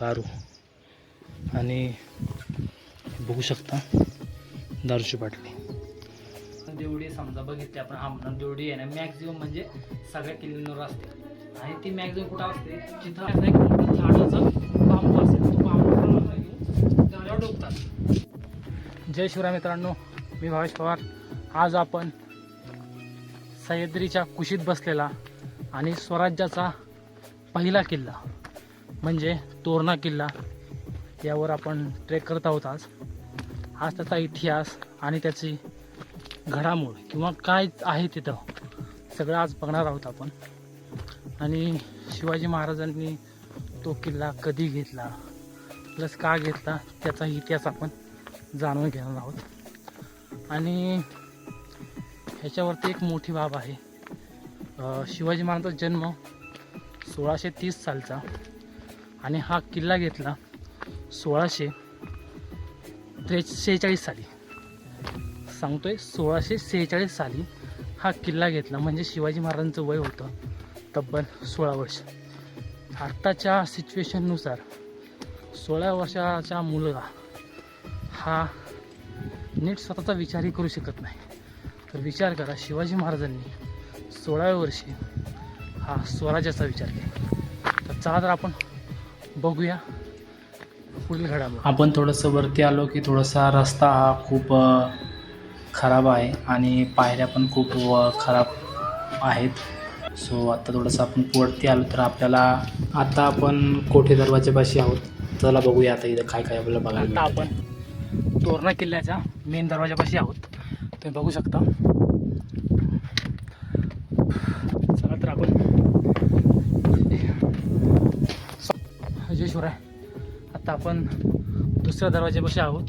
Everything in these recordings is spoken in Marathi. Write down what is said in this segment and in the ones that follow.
दारू आणि बघू शकता दारूची बाटली. देवडी समजा बघितली आपण, हा देवडी आहे ना मॅक्झिमम म्हणजे सगळ्या किल्ल्यांवर असते आणि ती मॅक्झिमम कुठं असते जिथं असं एक मोठं झाडाचं बांबू असेल, तो बांबू घेऊन त्याच्यावर डोबतात. जय शिवराय मित्रांनो, मी भावेश पवार. आज आपण सह्याद्रीच्या कुशीत बसलेला आणि स्वराज्याचा पहिला किल्ला म्हणजे तोरणा किल्ला यावर आपण ट्रेक करत आहोत. आज त्याचा इतिहास आणि त्याची घडामोड किंवा काय आहे तिथं सगळं आज बघणार आहोत आपण. आणि शिवाजी महाराजांनी तो किल्ला कधी घेतला प्लस का घेतला त्याचा इतिहास आपण जाणून घेणार आहोत. आणि ह्याच्यावरती एक मोठी बाब आहे. शिवाजी महाराजांचा जन्म 1630 सालचा आणि हा किल्ला घेतला 1646 साली. सांगतोय 1646 साली हा किल्ला घेतला म्हणजे शिवाजी महाराजांचं वय होतं तब्बल 16 वर्ष. आत्ताच्या सिच्युएशननुसार 16 वर्षाचा मुलगा हा नीट स्वतःचा विचारही करू शकत नाही. तर विचार करा, शिवाजी महाराजांनी 16व्या वर्षी हा स्वराज्याचा विचार केला. तर चला तर आपण बघूया पुढील घडामोड. आपण थोडंसं वरती आलो की थोडासा रस्ता हा खूप खराब आहे आणि पायऱ्या पण खूप खराब आहेत. सो आता थोडंसं आपण वरती आलो तर आपल्याला आता आपण कोठे दरवाजापाशी आहोत. चला बघूया आता इथं काय काय आपल्याला बघायला. आता आपण तोरणा किल्ल्याच्या मेन दरवाजापाशी आहोत, तुम्ही बघू शकता. चला तर आपण जय शिवराय. आता आपण दुसऱ्या दरवाजापाशी आहोत.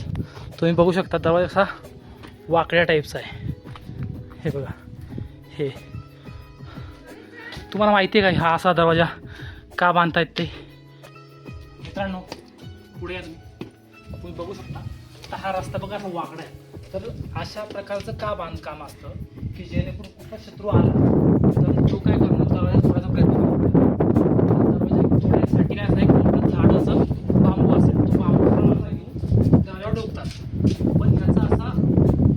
तुम्ही बघू शकता दरवाजा असा वाकड्या टाईपचा आहे. हे बघा, हे तुम्हाला माहिती आहे का हा असा दरवाजा का बांधतायत ते? मित्रांनो पुढे तुम्ही बघू शकता तर हा रस्ता बघा असा वाकडा आहे. तर अशा प्रकारचं का बांधकाम असतं की जेणेकरून कुठला शत्रू आला तर तो काय करणार, दरवाजा थोडासा प्रयत्न करतो. दरवाजा थोड्यासाठी काय असं एक मोठं झाडाचं बांबू असेल, तो बांबू घेऊन दरवाजावर डोबतात. पण ह्याचा असा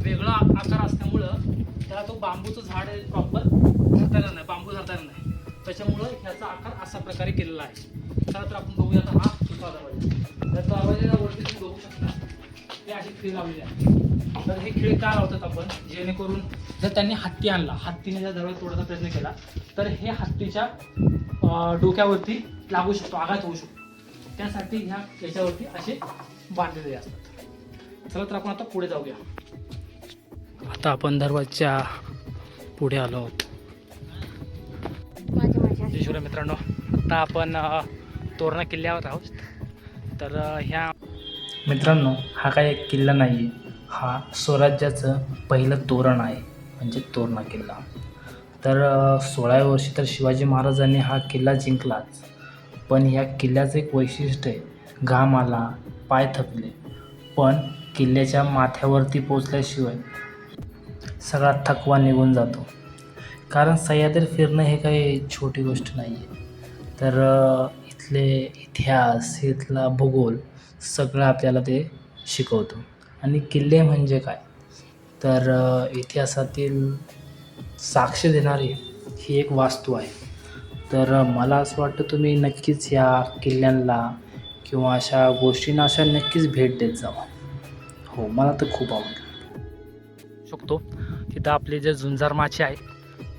वेगळा आकार असल्यामुळं त्याला तो बांबूचं झाड प्रॉपर धरता येणार नाही, बांबू धरता येणार नाही. त्याच्यामुळं ह्याचा आकार अशा प्रकारे केलेला आहे. चला तर आपण बघूया आता हा दुसरा दरवाजा. तर दरवाजावरती तुम्ही बघू शकता हे अशी खिळी लावलेली आहे. तर ही खिळी का लावतात आपण, जेणेकरून जर त्यांनी हत्ती आणला, हत्तीने जर दरवाजा तोडायचा प्रयत्न केला तर हे हत्तीच्या डोक्यावरती लागू शकतो, आघात होऊ शकतो. त्यासाठी ह्या याच्यावरती असे बांधलेले असतात. चला तर आपण आता पुढे जाऊया. आता आपण दरवाजाच्या पुढे आलो आहोत. जय शिवराय मित्रांनो, आता आपण तोरणा किल्ल्यावर आहोत. तर ह्या मित्रांनो हा काही एक किल्ला नाही आहे, हा स्वराज्याचं पहिलं तोरण आहे म्हणजे तोरणा किल्ला. तर 16व्या वर्षी तर शिवाजी महाराजांनी हा किल्ला जिंकलाच, पण ह्या किल्ल्याचं एक वैशिष्ट्य आहे, घाम आला, पाय थकले, पण किल्ल्याच्या माथ्यावरती पोचल्याशिवाय सगळा थकवा निघून जातो. कारण सह्याद्री फिरणं हे काही छोटी गोष्ट नाही आहे. तर इथले इतिहास, इथला भूगोल सगळं आपल्याला ते शिकवतो. आणि किल्ले म्हणजे काय तर इतिहासातील साक्ष देणारी ही एक वास्तू आहे. तर मला असं वाटतं तुम्ही नक्कीच या किल्ल्यांना किंवा अशा गोष्टींना अशा नक्कीच भेट देत जावा. हो, मला तर खूप आवडलं शकतो. तिथं आपले जे झुंजार माचे आहेत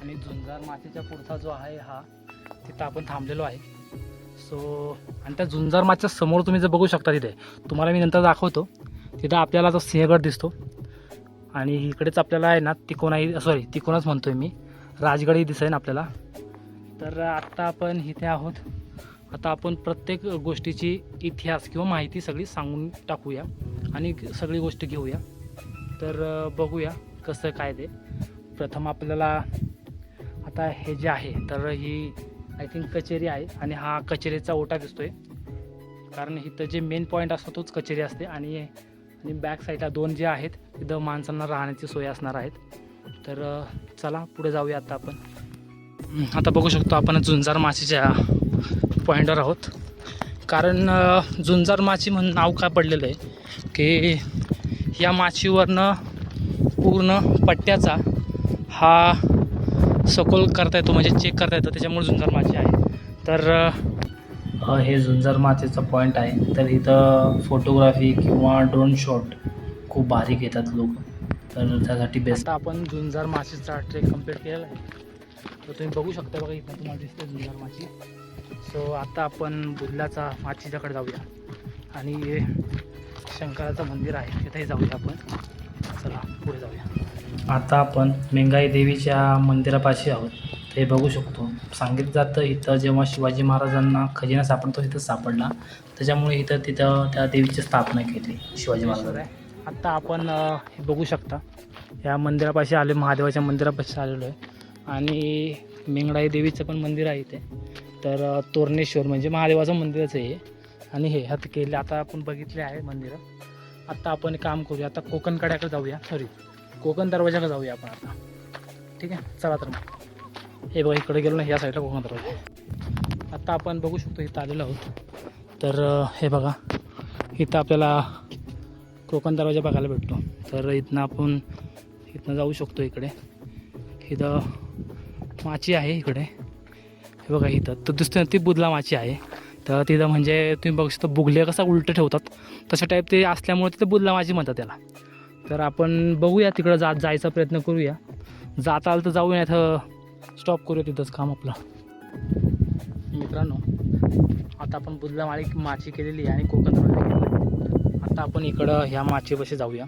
आणि झुंजार माचेच्या पुढचा जो आहे हा तिथं आपण थांबलेलो आहे. सो आणि त्या झुंजार माच्या समोर तुम्ही जर बघू शकता तिथे तुम्हाला मी नंतर दाखवतो. तिथं आपल्याला जो सिंहगड दिसतो आणि इकडेच आपल्याला आहे ना तिकोणाच म्हणतोय मी, राजगडही दिसेल आपल्याला. तर आत्ता आपण इथे आहोत. आता आपण प्रत्येक गोष्टीची इतिहास किंवा माहिती सगळी सांगून टाकूया आणि सगळी गोष्ट घेऊया. तर बघूया कसं काय ते. प्रथम आपल्याला आता हे जे आहे तर ही आय थिंक कचेरी आहे आणि हा कचेरीचा ओटा दिसतोय, कारण इथं जे मेन पॉईंट असतो तोच कचेरी असते. आणि बॅक साईडला दोन जे आहेत तिथं माणसांना राहण्याची सोय असणार आहेत. तर चला पुढे जाऊया. आता आपण आता बघू शकतो आपण झुंजार माचीच्या पॉईंटवर आहोत. कारण झुंजार माची म्हणून नाव काय पडलेलं आहे की या माचीवरनं पूर्ण पट्ट्याचा हा सखोल करता येतो, म्हणजे चेक करता येतो, त्याच्यामुळे झुंजार माची आहे. तर हे झुंजार माचीचं पॉईंट आहे. तर इथं फोटोग्राफी किंवा ड्रोन शॉट खूप भारी घेतात लोक, तर त्यासाठी बेस्ट. आपण झुंजार माचीचा ट्रेक कंप्लीट केलेला आहे. तर तुम्ही बघू शकता बघा, इथं तुम्हाला दिसते झुंजार माची. सो आता आपण बुधलाचा माचीच्याकडे जाऊया आणि शंकराचं मंदिर आहे तिथेही जाऊया आपण. चला पुढे जाऊया. आता आपण मेंगाई देवीच्या मंदिरापाशी आहोत. ते बघू शकतो. सांगितलं जातं इथं जेव्हा शिवाजी महाराजांना खजिना सापडतो इथं सापडला, त्याच्यामुळे तिथं त्या देवीची स्थापना केली शिवाजी महाराजांनी. आत्ता आपण हे बघू शकता या मंदिरापाशी आले, महादेवाच्या मंदिरापाशी आलेलो आहे आणि मेंगडाई देवीचं पण मंदिर आहे इथे. तर तोरणेश्वर म्हणजे महादेवाचं मंदिरच आहे आणि हे हात केले. आता आपण बघितले आहे मंदिरं. आत्ता आपण काम करूया, आता कोकण कड्याकडे जाऊया, कोकण दरवाजाकडे जाऊया आपण आता. ठीक आहे, चला तर मग. हे बघा इकडे गेलो ना, या साईडला कोकण दरवाजा. आत्ता आपण बघू शकतो इथं आलेलो आहोत. तर हे बघा इथं आपल्याला कोकण दरवाजा बघायला भेटतो. तर इथनं जाऊ शकतो इकडे. इथं माची आहे इकडे, हे बघा इथं तर दिसतं ती बुधला माची आहे. तर तिथं म्हणजे तुम्ही बघू शकता बुगले कसा उलटं ठेवतात तशा टाईप ते असल्यामुळे तिथं बुधला माची म्हणतात त्याला. तर आपण बघूया तिकडं जायचा प्रयत्न करूया. जाता आलं तर जाऊया, इथं स्टॉप करूया तिथंच काम आपलं. मित्रांनो आता आपण बुधला माची केलेली आहे आणि कोकण दरवाजा केलेला. आता आपण इकडं ह्या माचीपाशी जाऊया.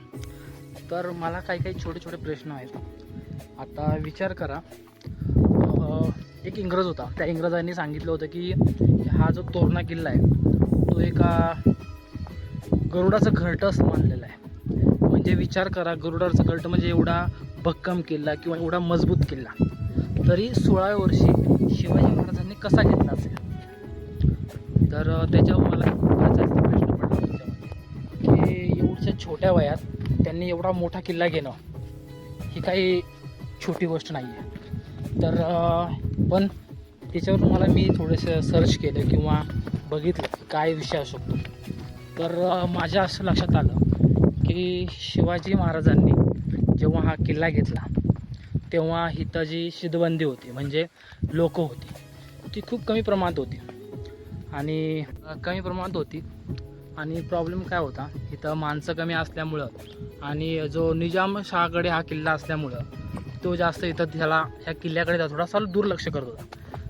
तर मला काही छोटे छोटे प्रश्न आहेत. आता विचार करा, एक इंग्रज होता, त्या इंग्रजांनी सांगितलं होतं की हा जो तोरणा किल्ला आहे तो एका गरुडाचं घरटं असं मानलेलं आहे. म्हणजे विचार करा, गरुडाचं घरटं म्हणजे एवढा भक्कम किल्ला किंवा एवढा मजबूत किल्ला, तरी 16व्या वर्षी शिवाजी महाराजांनी कसा घेतला असेल. तर त्याच्यावर मला खूप जास्त प्रश्न पडला त्याच्यामध्ये की एवढ्या छोट्या वयात त्यांनी एवढा मोठा किल्ला घेणं ही काही छोटी गोष्ट नाही आहे. तर पण त्याच्यावर मी थोडंसं सर्च केलं किंवा बघितलं काय विषय असू शकतो. तर माझ्या असं लक्षात आलं की शिवाजी महाराजांनी जेव्हा हा किल्ला घेतला तेव्हा इथं जी शिदबंदी होती म्हणजे लोकं होती ती खूप कमी प्रमाणात होती आणि प्रॉब्लेम काय होता, इथं माणसं कमी असल्यामुळं आणि जो निजामशाहाकडे हा किल्ला असल्यामुळं तो जास्त इथं ह्या किल्ल्याकडे थोडासा दुर्लक्ष करत होता.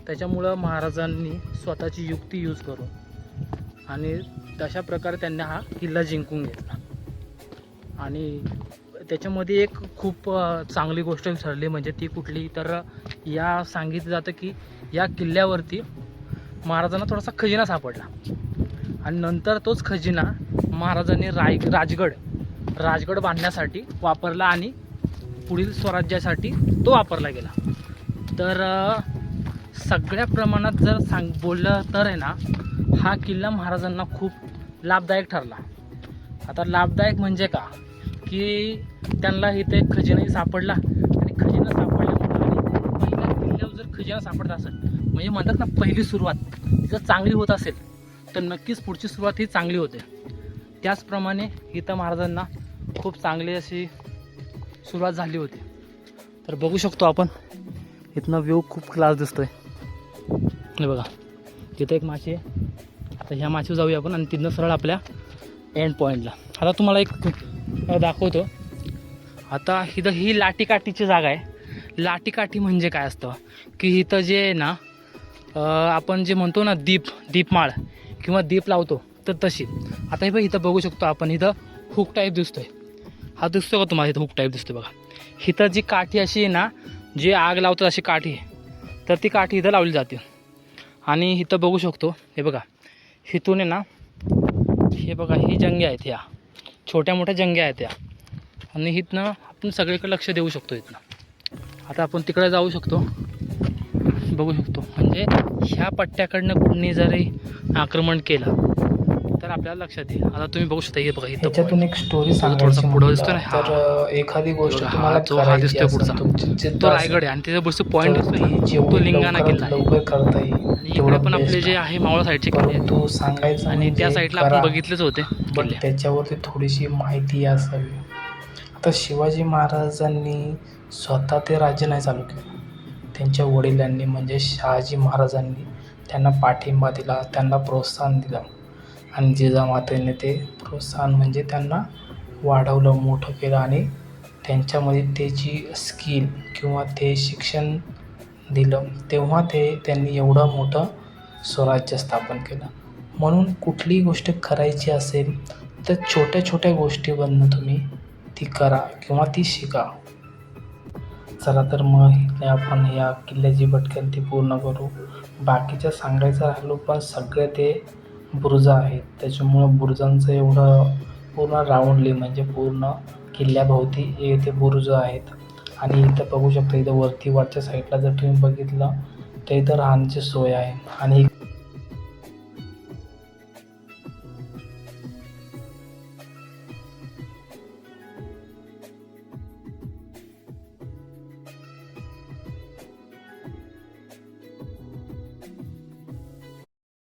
त्याच्यामुळं महाराजांनी स्वतःची युक्ती यूज करून आणि तशा प्रकारे त्यांनी हा किल्ला जिंकून घेतला. आणि त्याच्यामध्ये एक खूप चांगली गोष्ट ठरली, म्हणजे ती कुठली तर या सांगितलं जातं की या किल्ल्यावरती महाराजांना थोडासा खजिना सापडला आणि नंतर तोच खजिना महाराजांनी राजगड बांधण्यासाठी वापरला आणि पुढील स्वराज्यासाठी तो वापरला गेला. तर सगळ्या प्रमाणात जर बोललं तर आहे ना, हा किल्ला महाराजांना खूप लाभदायक ठरला. आता लाभदायक म्हणजे का की त्यांना इथे एक खजिनाही सापडला आणि खजिना सापडल्यामुळे पहिल्या किल्ल्यावर जर खजिना सापडत असेल म्हणजे म्हणतात ना पहिली सुरुवात जर चांगली होत असेल तर नक्कीच पुढची सुरुवात ही चांगली होते. त्याचप्रमाणे इथं महाराजांना खूप चांगली अशी सुरुवात झाली होती. तर बघू शकतो आपण इथनं व्ह्यू खूप क्लास दिसतोय. हे बघा तिथं एक माची आहे. आता ह्या माचीवर जाऊया आपण आणि तिथनं सरळ आपल्या एंड पॉईंटला. आता तुम्हाला एक दाखवतो. आता इथं ही लाटीकाठीची जागा आहे. लाटीकाठी म्हणजे काय असतं की इथं जे आहे ना आपण जे म्हणतो ना दीपमाळ किंवा दीप लावतो तर तशी. आता हे बघ इथं बघू शकतो आपण, इथं हुक टाईप दिसतोय. हा दिसतो का तुम्हाला? इथं हुक टाईप दिसतो बघा. इथं जी काठी अशी आहे ना, जे आग लावतात अशी काठी, तर ती काठी इथं लावली जाते. आणि इथं बघू शकतो हे बघा, इथून आहे ना हे बघा ही जंगे आहेत, ह्या छोट्या मोठ्या जंगे आहेत ह्या. आणि इथनं आपण सगळीकडे लक्ष देऊ शकतो. इथनं आता आपण तिकडे जाऊ शकतो, बघू शकतो. म्हणजे ह्या पट्ट्याकडनं कुणी जरी आक्रमण केलं तर तर आपल्याला लक्षात येईल. आता तुम्ही बघू शकता, हे बघा इथं ह्याच्यातून एक स्टोरी थोडंसं सांगायची पुढं म्हटलं दिसतोय ना, हा. तर एखादी गोष्ट हा तुम्हाला जो हा करायची दिसतोय असेल, पुढचा तुमची जिद्द तो असेल, रायगड आहे आणि त्याच्या पुढचं पॉईंट तर दिसतोय ती ना, तो जेवढी लिंगाणा किल्ला लवकरात आहे. लवकर करता येईल आणि इकडे तेवढं पण आपले बेस्ट जे आहे. आहे मावळा साईडचे किल्ले आहेत. परंतु सांगायचं आणि त्या म्हणजे साईडला आपण करा, बघितलेच होते पण किल्ले. त्याच्यावरती थोडीशी माहिती असावी. आता शिवाजी महाराजांनी स्वतः ते राज्य नाही चालू केलं. त्यांच्या वडिलांनी म्हणजे शहाजी महाराजांनी त्यांना पाठिंबा दिला, त्यांना प्रोत्साहन दिलं आणि जिजामातेने ते प्रोत्साहन म्हणजे त्यांना वाढवलं, मोठं केलं आणि त्यांच्यामध्ये त्याची स्किल किंवा ते शिक्षण दिलं. तेव्हा त्यांनी एवढं मोठं स्वराज्य स्थापन केलं. म्हणून कुठलीही गोष्ट करायची असेल तर छोट्या छोट्या गोष्टीमधनं तुम्ही ती करा किंवा ती शिका. चला तर मग इथे आपण या किल्ल्याची भटकंती पूर्ण करू. बाकीचं सांगायचं राहिलो, पण सगळे ते बुरुज आहेत, त्याच्यामुळं बुरुजांचं एवढं पूर्ण राऊंडली म्हणजे पूर्ण किल्ल्याभोवती ते बुरुज आहेत. आणि इथं बघू शकता, इथं वरच्या साईडला जर तुम्ही बघितलं तर इथं राहण्याची सोय आहे आणि